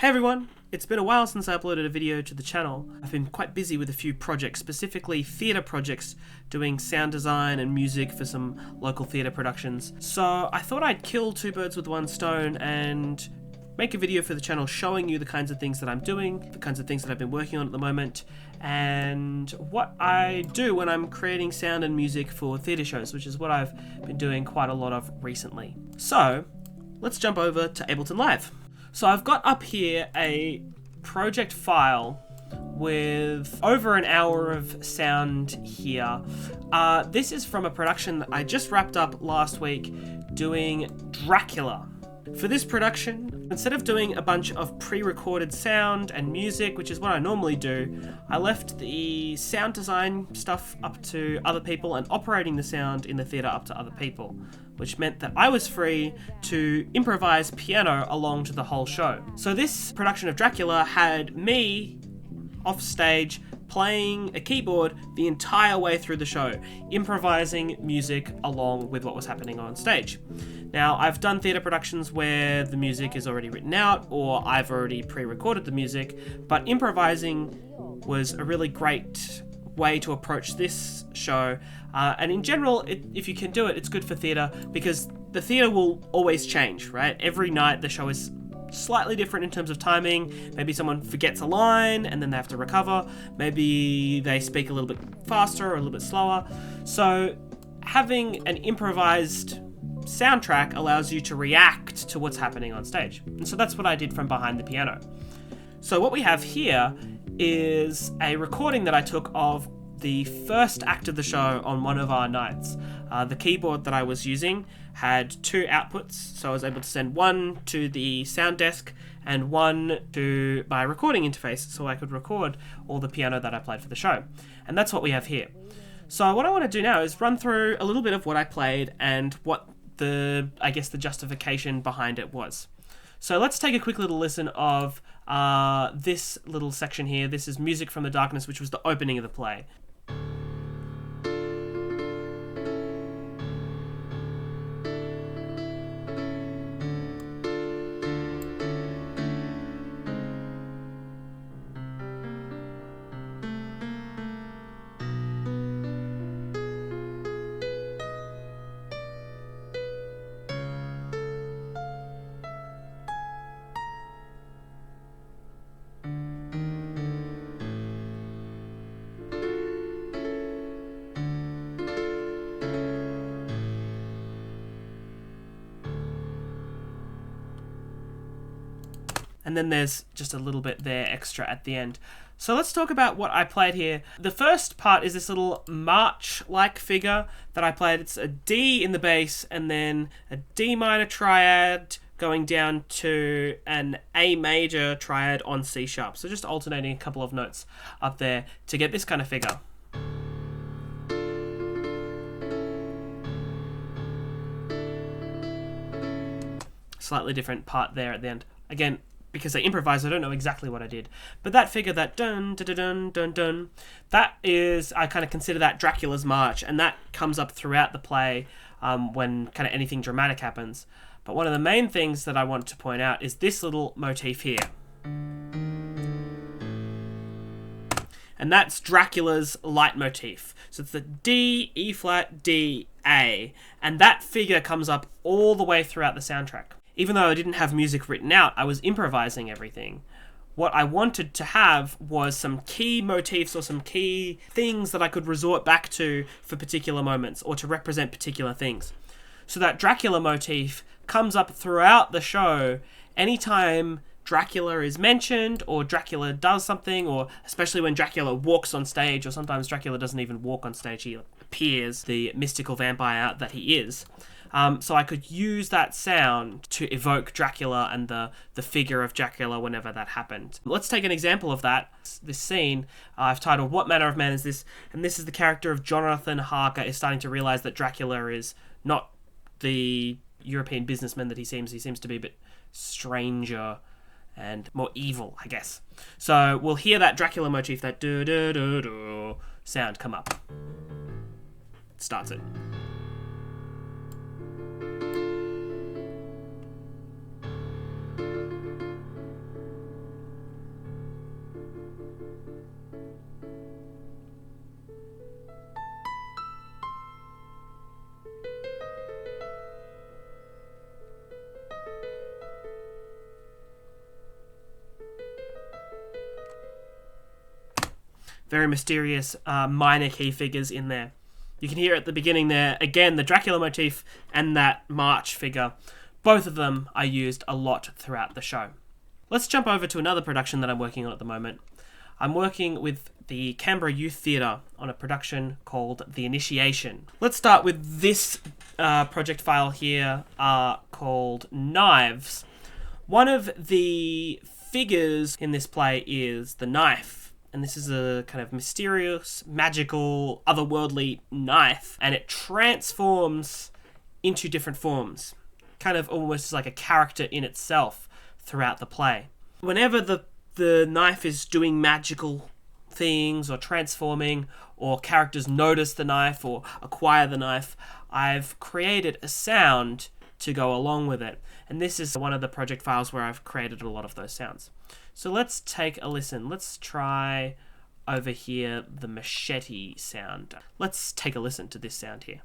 Hey everyone! It's been a while since I uploaded a video to the channel. I've been quite busy with a few projects, specifically theatre projects, doing sound design and music for some local theatre productions. So I thought I'd kill two birds with one stone and make a video for the channel showing you the kinds of things that I'm doing, the kinds of things that I've been working on at the moment, and what I do when I'm creating sound and music for theatre shows, which is what I've been doing quite a lot of recently. So let's jump over to Ableton Live. So I've got up here a project file with over an hour of sound here. This is from a production that I just wrapped up last week doing Dracula. For this production, instead of doing a bunch of pre-recorded sound and music, which is what I normally do, I left the sound design stuff up to other people and operating the sound in the theatre up to other people, which meant that I was free to improvise piano along to the whole show. So this production of Dracula had me off stage playing a keyboard the entire way through the show, improvising music along with what was happening on stage. Now, I've done theatre productions where the music is already written out or I've already pre-recorded the music, but improvising was a really great way to approach this show. And in general, if you can do it, it's good for theatre because the theatre will always change, right? Every night the show is slightly different in terms of timing. Maybe someone forgets a line and then they have to recover. Maybe they speak a little bit faster or a little bit slower. So having an improvised soundtrack allows you to react to what's happening on stage. And so that's what I did from behind the piano. So what we have here is a recording that I took of the first act of the show on one of our nights. The keyboard that I was using had two outputs, so I was able to send one to the sound desk and one to my recording interface so I could record all the piano that I played for the show. And that's what we have here. So what I want to do now is run through a little bit of what I played and what the justification behind it was. So let's take a quick little listen of this little section here. This is Music from the Darkness, which was the opening of the play. And then there's just a little bit there extra at the end. So let's talk about what I played here. The first part is this little march-like figure that I played. It's a D in the bass and then a D minor triad going down to an A major triad on C sharp. So just alternating a couple of notes up there to get this kind of figure. Slightly different part there at the end. Again, because I improvised, I don't know exactly what I did. But that figure, that dun, dun, dun, dun, dun, that is, I kind of consider that Dracula's March, and that comes up throughout the play when kind of anything dramatic happens. But one of the main things that I want to point out is this little motif here. And that's Dracula's leitmotif. So it's the D, E flat, D, A. And that figure comes up all the way throughout the soundtrack. Even though I didn't have music written out, I was improvising everything. What I wanted to have was some key motifs or some key things that I could resort back to for particular moments or to represent particular things. So that Dracula motif comes up throughout the show anytime Dracula is mentioned or Dracula does something, or especially when Dracula walks on stage, or sometimes Dracula doesn't even walk on stage, he appears, the mystical vampire that he is. So I could use that sound to evoke Dracula and the figure of Dracula whenever that happened. Let's take an example of that. This scene I've titled What Manner of Man Is This? And this is the character of Jonathan Harker is starting to realize that Dracula is not the European businessman that he seems. He seems to be a bit stranger and more evil, I guess. So we'll hear that Dracula motif, that do-do-do-do sound come up. Starts it. very mysterious minor key figures in there. You can hear at the beginning there, again, the Dracula motif and that March figure. Both of them are used a lot throughout the show. Let's jump over to another production that I'm working on at the moment. I'm working with the Canberra Youth Theatre on a production called The Initiation. Let's start with this project file here called Knives. One of the figures in this play is the knife, and this is a kind of mysterious, magical, otherworldly knife, and it transforms into different forms, kind of almost like a character in itself throughout the play. Whenever the knife is doing magical things or transforming, or characters notice the knife or acquire the knife, I've created a sound to go along with it. And this is one of the project files where I've created a lot of those sounds. So let's take a listen. Let's try over here the Machete Sound. Let's take a listen to this sound here.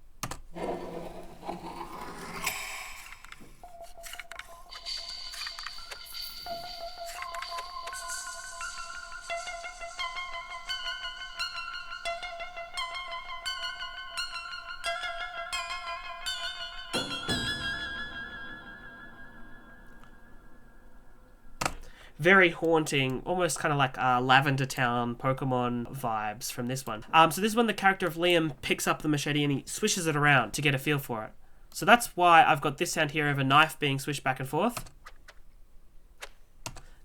Very haunting, almost kind of like Lavender Town Pokemon vibes from this one. So this one, the character of Liam picks up the machete and he swishes it around to get a feel for it. So that's why I've got this sound here of a knife being swished back and forth.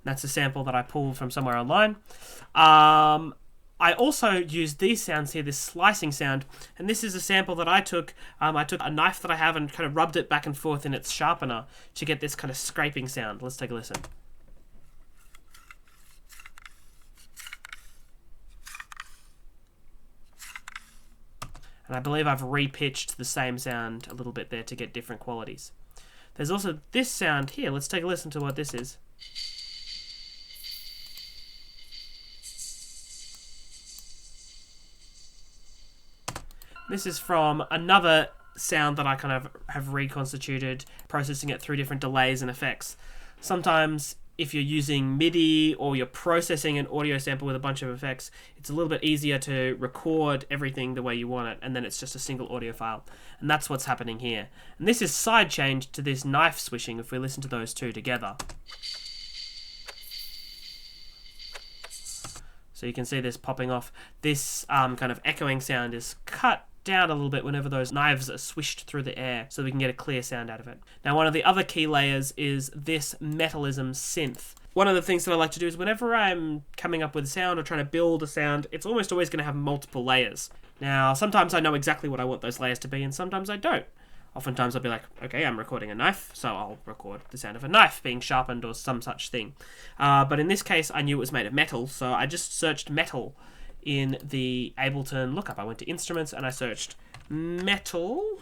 That's a sample that I pulled from somewhere online. I also used these sounds here, this slicing sound, and this is a sample that I took. I took a knife that I have and kind of rubbed it back and forth in its sharpener to get this kind of scraping sound. Let's take a listen. And I believe I've repitched the same sound a little bit there to get different qualities. There's also this sound here. Let's take a listen to what this is. This is from another sound that I kind of have reconstituted, processing it through different delays and effects. Sometimes if you're using MIDI or you're processing an audio sample with a bunch of effects, it's a little bit easier to record everything the way you want it, and then it's just a single audio file. And that's what's happening here. And this is sidechained to this knife swishing if we listen to those two together. So you can see this popping off. This kind of echoing sound is cut down a little bit whenever those knives are swished through the air so we can get a clear sound out of it. Now, one of the other key layers is this Metalism synth. One of the things that I like to do is whenever I'm coming up with a sound or trying to build a sound, it's almost always going to have multiple layers. Now, sometimes I know exactly what I want those layers to be, and sometimes I don't. Oftentimes I'll be like, okay, I'm recording a knife, so I'll record the sound of a knife being sharpened or some such thing. But in this case, I knew it was made of metal, so I just searched metal in the Ableton lookup. I went to instruments and I searched metal.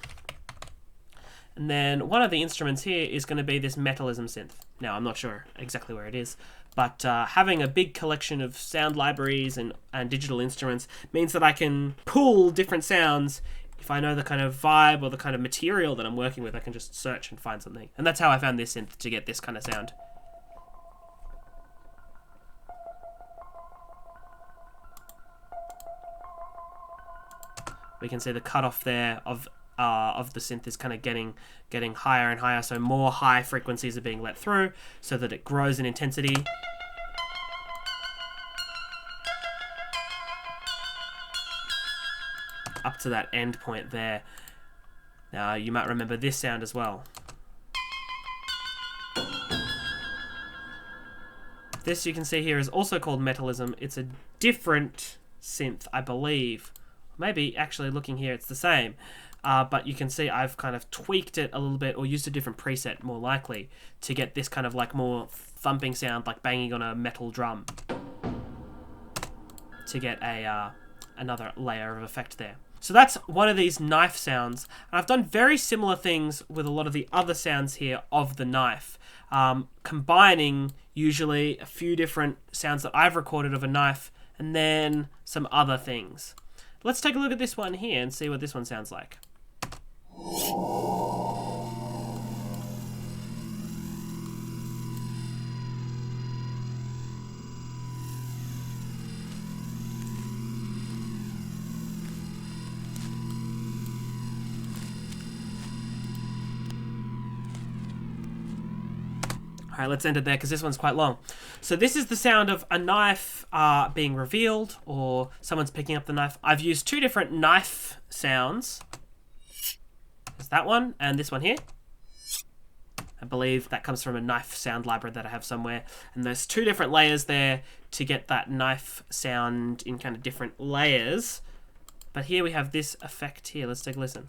And then one of the instruments here is going to be this Metalism synth. Now, I'm not sure exactly where it is, but having a big collection of sound libraries and digital instruments means that I can pull different sounds. If I know the kind of vibe or the kind of material that I'm working with, I can just search and find something. And that's how I found this synth, to get this kind of sound. We can see the cutoff there of the synth is kind of getting higher and higher, so more high frequencies are being let through so that it grows in intensity. Up to that end point there. Now, you might remember this sound as well. This, you can see here, is also called Metalism. It's a different synth, I believe. Maybe, actually, looking here, it's the same. But you can see I've kind of tweaked it a little bit, or used a different preset, more likely, to get this kind of like more thumping sound, like banging on a metal drum, to get another layer of effect there. So that's one of these knife sounds. And I've done very similar things with a lot of the other sounds here of the knife, combining usually a few different sounds that I've recorded of a knife and then some other things. Let's take a look at this one here and see what this one sounds like. Alright, let's end it there because this one's quite long. So this is the sound of a knife being revealed, or someone's picking up the knife. I've used two different knife sounds. There's that one, and this one here. I believe that comes from a knife sound library that I have somewhere. And there's two different layers there to get that knife sound in kind of different layers. But here we have this effect here. Let's take a listen.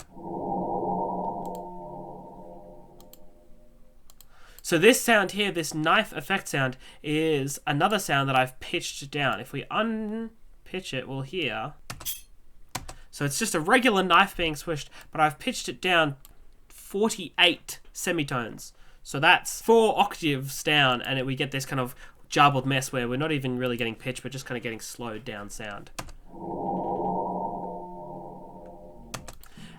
So this sound here, this knife effect sound, is another sound that I've pitched down. If we unpitch it, we'll hear. So it's just a regular knife being swished, but I've pitched it down 48 semitones. So that's 4 octaves down, and we get this kind of jarbled mess where we're not even really getting pitch, we're just kind of getting slowed down sound.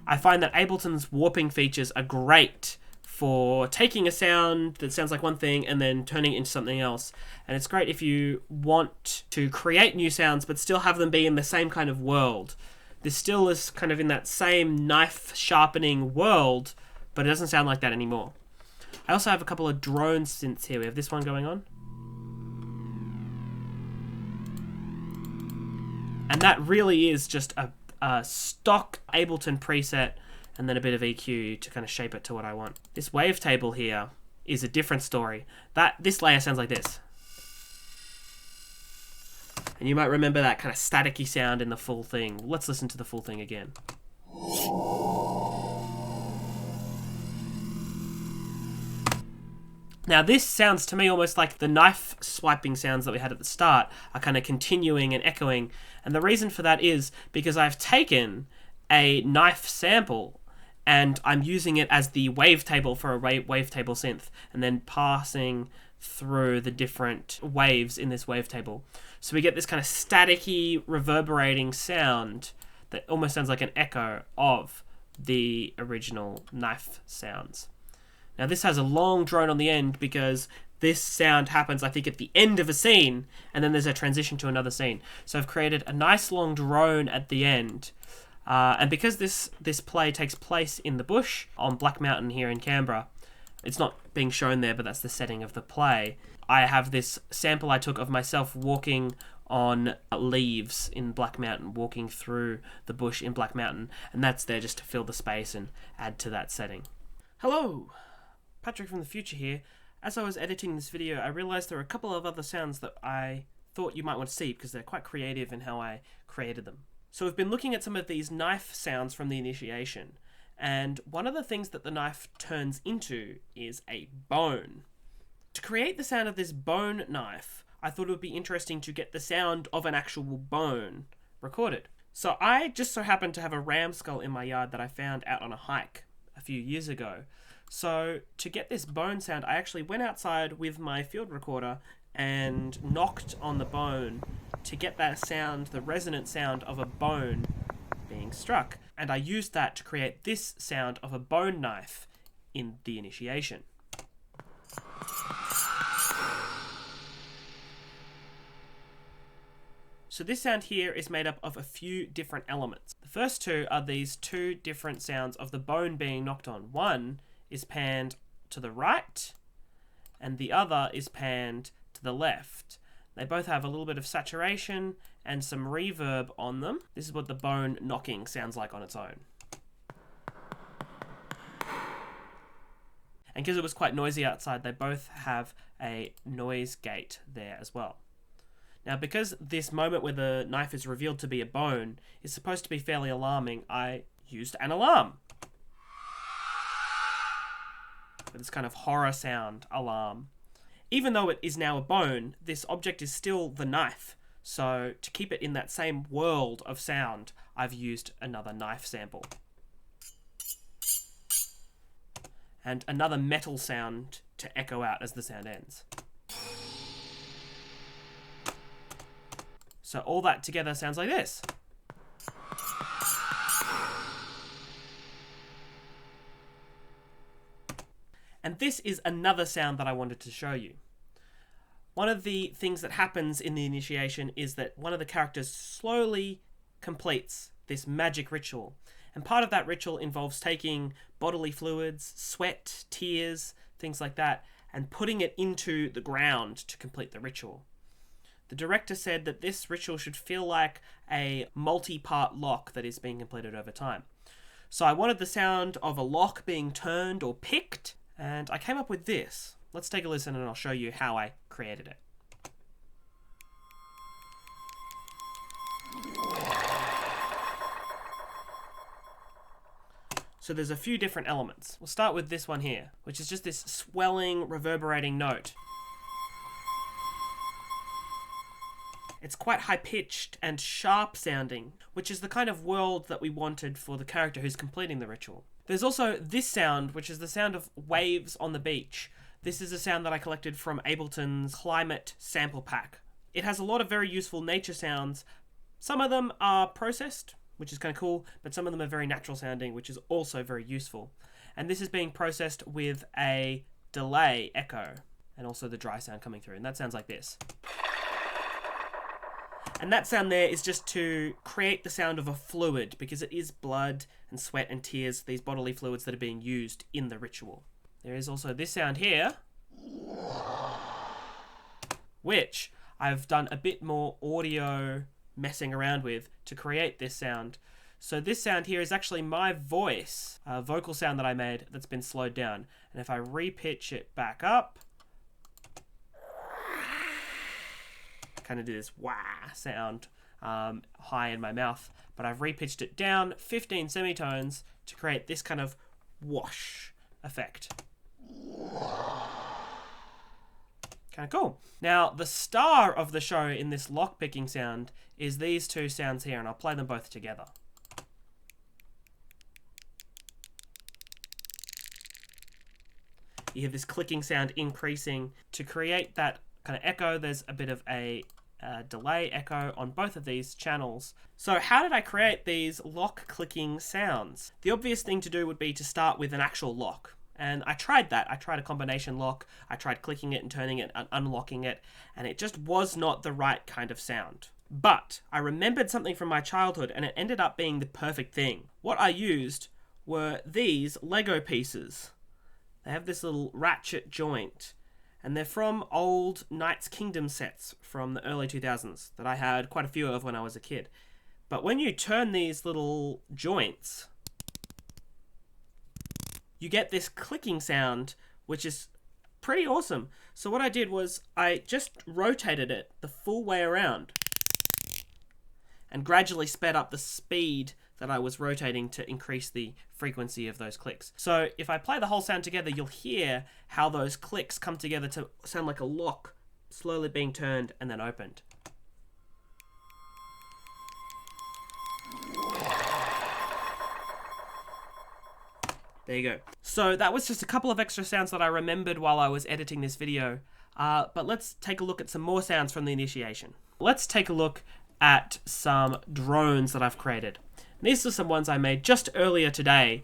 I find that Ableton's warping features are great for taking a sound that sounds like one thing and then turning it into something else. And it's great if you want to create new sounds but still have them be in the same kind of world. This still is kind of in that same knife sharpening world, but it doesn't sound like that anymore. I also have a couple of drone synths here. We have this one going on. And that really is just a stock Ableton preset and then a bit of EQ to kind of shape it to what I want. This wavetable here is a different story. This layer sounds like this. And you might remember that kind of staticky sound in the full thing. Let's listen to the full thing again. Now this sounds to me almost like the knife swiping sounds that we had at the start are kind of continuing and echoing. And the reason for that is because I've taken a knife sample and I'm using it as the wavetable for a wavetable synth, and then passing through the different waves in this wavetable. So we get this kind of staticky, reverberating sound that almost sounds like an echo of the original knife sounds. Now this has a long drone on the end because this sound happens, I think, at the end of a scene, and then there's a transition to another scene. So I've created a nice long drone at the end. And because this play takes place in the bush on Black Mountain here in Canberra, it's not being shown there, but that's the setting of the play. I have this sample I took of myself walking on leaves in Black Mountain, walking through the bush in Black Mountain, and that's there just to fill the space and add to that setting. Hello, Patrick from the future here. As I was editing this video, I realized there are a couple of other sounds that I thought you might want to see because they're quite creative in how I created them. So we've been looking at some of these knife sounds from the initiation, and one of the things that the knife turns into is a bone. To create the sound of this bone knife, I thought it would be interesting to get the sound of an actual bone recorded. So I just so happened to have a ram skull in my yard that I found out on a hike a few years ago. So to get this bone sound, I actually went outside with my field recorder and knocked on the bone to get that sound, the resonant sound of a bone being struck. And I used that to create this sound of a bone knife in the initiation. So this sound here is made up of a few different elements. The first two are these two different sounds of the bone being knocked on. One is panned to the right, and the other is panned to the left. They both have a little bit of saturation and some reverb on them. This is what the bone knocking sounds like on its own. And because it was quite noisy outside, they both have a noise gate there as well. Now, because this moment where the knife is revealed to be a bone is supposed to be fairly alarming, I used an alarm. This kind of horror sound alarm. Even though it is now a bone, this object is still the knife. So to keep it in that same world of sound, I've used another knife sample. And another metal sound to echo out as the sound ends. So all that together sounds like this. And this is another sound that I wanted to show you. One of the things that happens in the initiation is that one of the characters slowly completes this magic ritual. And part of that ritual involves taking bodily fluids, sweat, tears, things like that, and putting it into the ground to complete the ritual. The director said that this ritual should feel like a multi-part lock that is being completed over time. So I wanted the sound of a lock being turned or picked, and I came up with this. Let's take a listen and I'll show you how I created it. So there's a few different elements. We'll start with this one here, which is just this swelling, reverberating note. It's quite high-pitched and sharp sounding, which is the kind of world that we wanted for the character who's completing the ritual. There's also this sound, which is the sound of waves on the beach. This is a sound that I collected from Ableton's Climate sample pack. It has a lot of very useful nature sounds. Some of them are processed, which is kind of cool, but some of them are very natural sounding, which is also very useful. And this is being processed with a delay echo, and also the dry sound coming through, and that sounds like this. And that sound there is just to create the sound of a fluid, because it is blood and sweat and tears, these bodily fluids that are being used in the ritual. There is also this sound here, which I've done a bit more audio messing around with to create this sound. So this sound here is actually my voice, a vocal sound that I made that's been slowed down. And if I repitch it back up, kind of do this wah sound high in my mouth, but I've repitched it down 15 semitones to create this kind of whoosh effect. Kind of cool. Now, the star of the show in this lock-picking sound is these two sounds here, and I'll play them both together. You hear this clicking sound increasing. To create that kind of echo, there's a bit of a delay echo on both of these channels. So how did I create these lock clicking sounds? The obvious thing to do would be to start with an actual lock. And I tried that. I tried a combination lock. I tried clicking it and turning it and unlocking it, and it just was not the right kind of sound. But I remembered something from my childhood, and it ended up being the perfect thing. What I used were these Lego pieces. They have this little ratchet joint, and they're from old Knights Kingdom sets from the early 2000s that I had quite a few of when I was a kid. But when you turn these little joints, you get this clicking sound, which is pretty awesome. So what I did was I just rotated it the full way around and gradually sped up the speed that I was rotating to increase the frequency of those clicks. So if I play the whole sound together, you'll hear how those clicks come together to sound like a lock slowly being turned and then opened. There you go. So that was just a couple of extra sounds that I remembered while I was editing this video. But let's take a look at some more sounds from the initiation. Let's take a look at some drones that I've created. These are some ones I made just earlier today.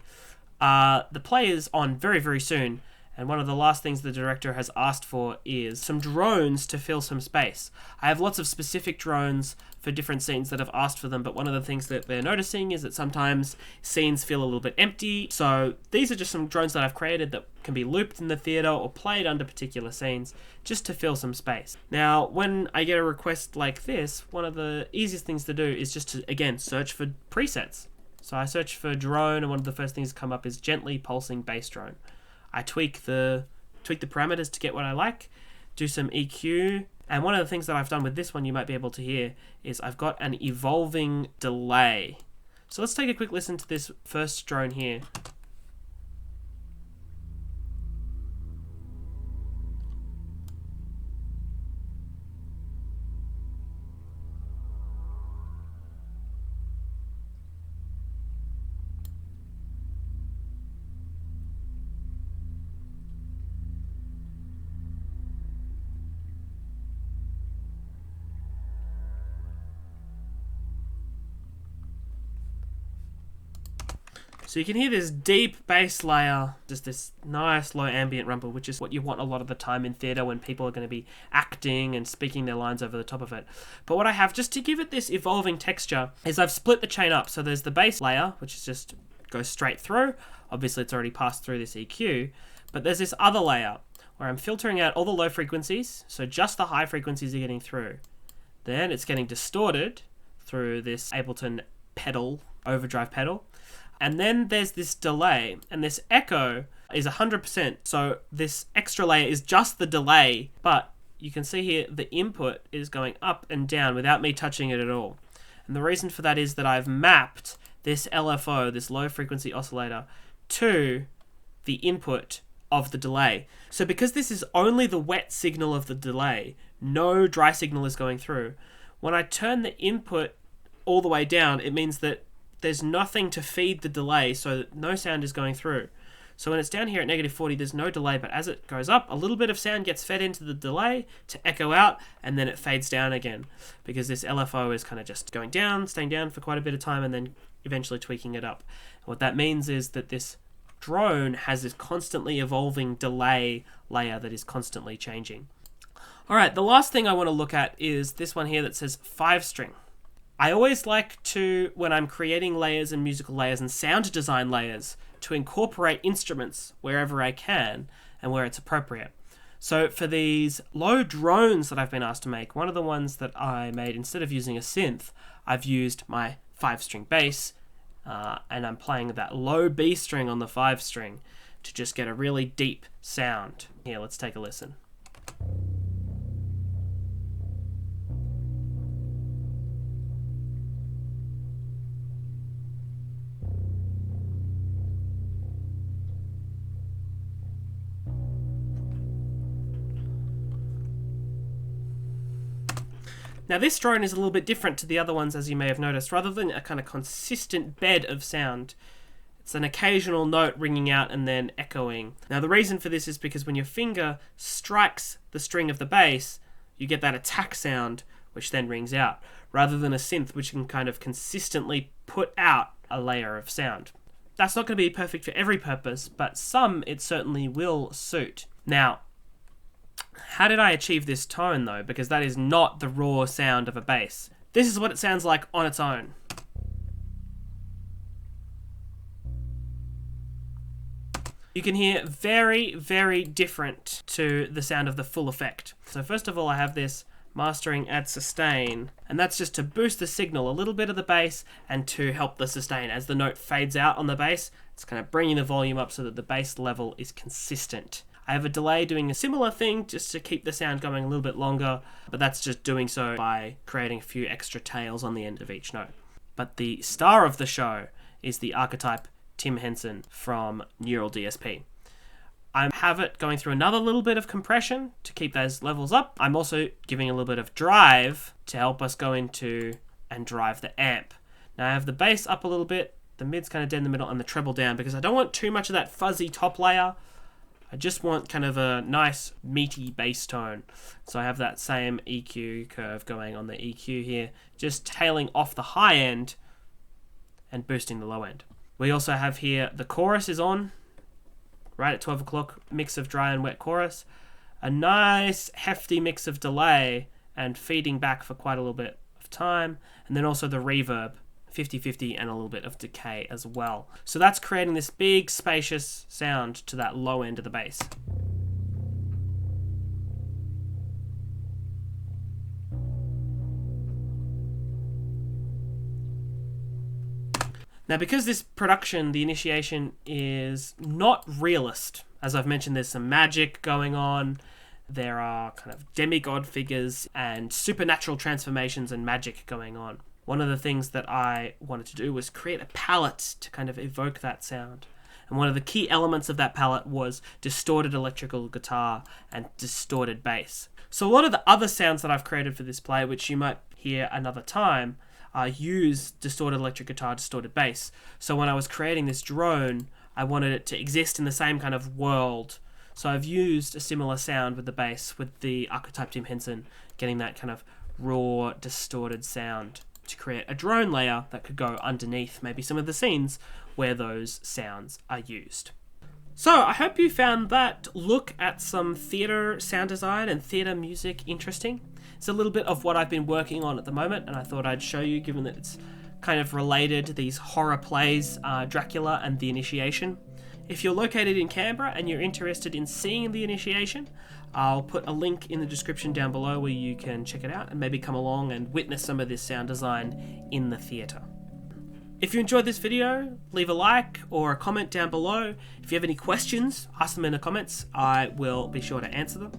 The play is on very, very soon, and one of the last things the director has asked for is some drones to fill some space. I have lots of specific drones for different scenes that have asked for them, but one of the things that they're noticing is that sometimes scenes feel a little bit empty. So these are just some drones that I've created that can be looped in the theater or played under particular scenes just to fill some space. Now, when I get a request like this, one of the easiest things to do is just to, again, search for presets. So I search for drone, and one of the first things to come up is gently pulsing bass drone. I tweak the parameters to get what I like, do some EQ, and one of the things that I've done with this one you might be able to hear is I've got an evolving delay. So let's take a quick listen to this first drone here. So you can hear this deep bass layer, just this nice low ambient rumble, which is what you want a lot of the time in theatre when people are going to be acting and speaking their lines over the top of it. But what I have, just to give it this evolving texture, is I've split the chain up. So there's the bass layer, which is just goes straight through. Obviously it's already passed through this EQ. But there's this other layer, where I'm filtering out all the low frequencies, so just the high frequencies are getting through. Then it's getting distorted through this Ableton pedal, overdrive pedal. And then there's this delay, and this echo is 100%. So this extra layer is just the delay, but you can see here the input is going up and down without me touching it at all. And the reason for that is that I've mapped this LFO, this low frequency oscillator, to the input of the delay. So because this is only the wet signal of the delay, no dry signal is going through. When I turn the input all the way down, it means that there's nothing to feed the delay, so no sound is going through. So when it's down here at -40, there's no delay, but as it goes up, a little bit of sound gets fed into the delay to echo out, and then it fades down again, because this LFO is kind of just going down, staying down for quite a bit of time, and then eventually tweaking it up. What that means is that this drone has this constantly evolving delay layer that is constantly changing. Alright, the last thing I want to look at is this one here that says 5-string. I always like to, when I'm creating layers and musical layers and sound design layers, to incorporate instruments wherever I can and where it's appropriate. So for these low drones that I've been asked to make, one of the ones that I made, instead of using a synth, I've used my 5-string bass, and I'm playing that low B string on the 5-string to just get a really deep sound. Here, let's take a listen. Now this drone is a little bit different to the other ones, as you may have noticed. Rather than a kind of consistent bed of sound, it's an occasional note ringing out and then echoing. Now the reason for this is because when your finger strikes the string of the bass, you get that attack sound, which then rings out, rather than a synth, which can kind of consistently put out a layer of sound. That's not going to be perfect for every purpose, but some it certainly will suit. Now, how did I achieve this tone though? Because that is not the raw sound of a bass. This is what it sounds like on its own. You can hear very, very different to the sound of the full effect. So first of all, I have this mastering at sustain, and that's just to boost the signal, a little bit of the bass, and to help the sustain. As the note fades out on the bass, it's kind of bringing the volume up so that the bass level is consistent. I have a delay doing a similar thing just to keep the sound going a little bit longer, but that's just doing so by creating a few extra tails on the end of each note. But the star of the show is the archetype Tim Henson from Neural DSP. I have it going through another little bit of compression to keep those levels up. I'm also giving a little bit of drive to help us go into and drive the amp. Now I have the bass up a little bit, the mid's kind of dead in the middle, and the treble down, because I don't want too much of that fuzzy top layer. I just want kind of a nice meaty bass tone. So I have that same EQ curve going on the EQ here, just tailing off the high end and boosting the low end. We also have here the chorus is on, right at 12 o'clock, mix of dry and wet chorus. A nice hefty mix of delay and feeding back for quite a little bit of time. And then also the reverb, 50-50, and a little bit of decay as well. So that's creating this big spacious sound to that low end of the bass. Now because this production, the initiation, is not realist, as I've mentioned, there's some magic going on, there are kind of demigod figures and supernatural transformations and magic going on. One of the things that I wanted to do was create a palette to kind of evoke that sound. And one of the key elements of that palette was distorted electrical guitar and distorted bass. So a lot of the other sounds that I've created for this play, which you might hear another time, use distorted electric guitar, distorted bass. So when I was creating this drone, I wanted it to exist in the same kind of world. So I've used a similar sound with the bass, with the archetype Tim Henson, getting that kind of raw, distorted sound to create a drone layer that could go underneath maybe some of the scenes where those sounds are used. So I hope you found that look at some theatre sound design and theatre music interesting. It's a little bit of what I've been working on at the moment, and I thought I'd show you, given that it's kind of related, these horror plays, Dracula and The Initiation. If you're located in Canberra and you're interested in seeing the initiation, I'll put a link in the description down below where you can check it out and maybe come along and witness some of this sound design in the theatre. If you enjoyed this video, leave a like or a comment down below. If you have any questions, ask them in the comments. I will be sure to answer them.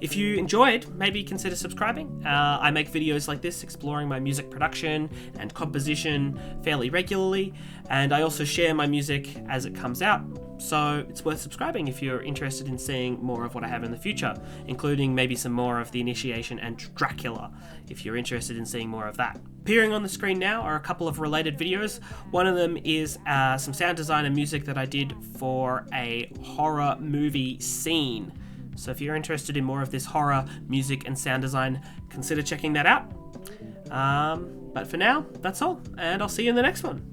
If you enjoyed, maybe consider subscribing. I make videos like this exploring my music production and composition fairly regularly, and I also share my music as it comes out. So it's worth subscribing if you're interested in seeing more of what I have in the future, including maybe some more of the initiation and Dracula, if you're interested in seeing more of that. Appearing on the screen now are a couple of related videos. One of them is some sound design and music that I did for a horror movie scene. So if you're interested in more of this horror music and sound design, consider checking that out. But for now, that's all, and I'll see you in the next one.